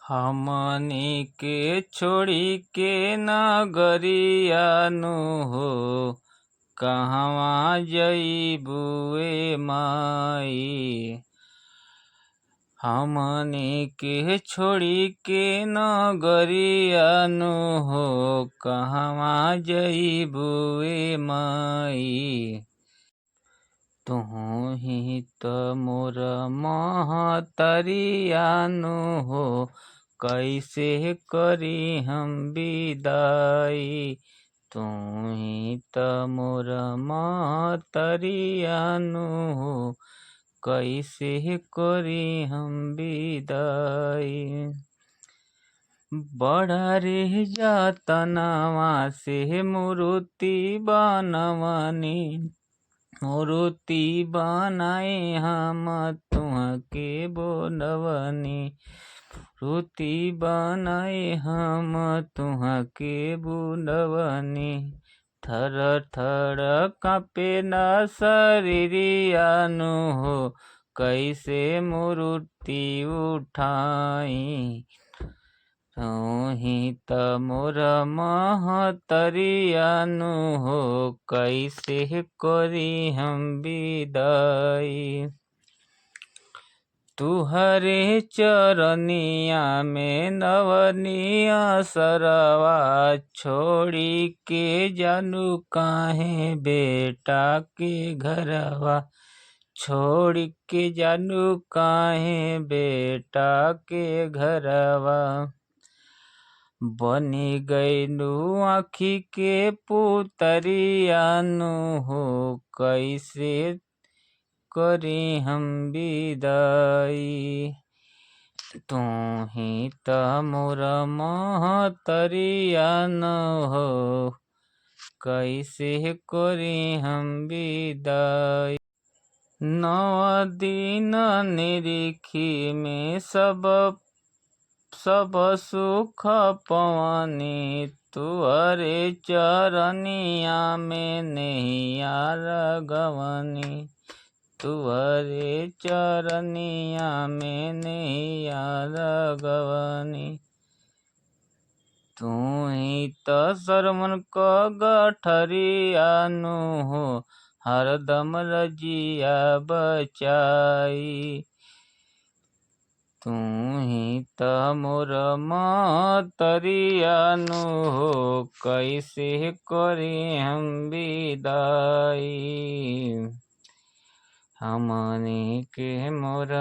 हमनी के छोड़ी के नगरियानु हो, कहवा जइबू ए माई। हमनी के छोड़ी के नगरियानु हो, कहवा जइबू ए माई। तुहु ही त मोर महतरियानु हो, कैसे करी हम विदाई। तू ही त मोर महतरियानु हो, कैसे करी हम विदाई। बड़ा रे जतनवा से मूर्ति बनवनी, मूर्ति बनाए हम तुहके बोलवनी। मूर्ति बनाए हम तुहके बोलवनी। थर थर कांपे न शरीरियानु हो, कैसे मूर्ति उठाई। तू ही त मोर महतरियानु हो, कैसे करी हम विदाई। तुहरे चरनिया में नवनिया सरवा, छोड़ी के जानू काहे बेटा के घरवा। छोड़ के जानू काहे बेटा के घरवा। बनी गईलू आँखी के पुतरियानु हो, कैसे करी हम विदाई। तू ही त मोर महतरियानु हो, कैसे करी हम विदाई। 9 दिन निरीखी में सब सुख पवनी, तुहरे चरनिया में नैया लगवनी। तुहरे चरनिया में नैया लगवनी। तू ही त सरमन क गठरियानु हो, हरदम रजिया बचाई। तू ही त मोर महतरियानु हो, कैसे करी हम विदाई। हमनी के मोर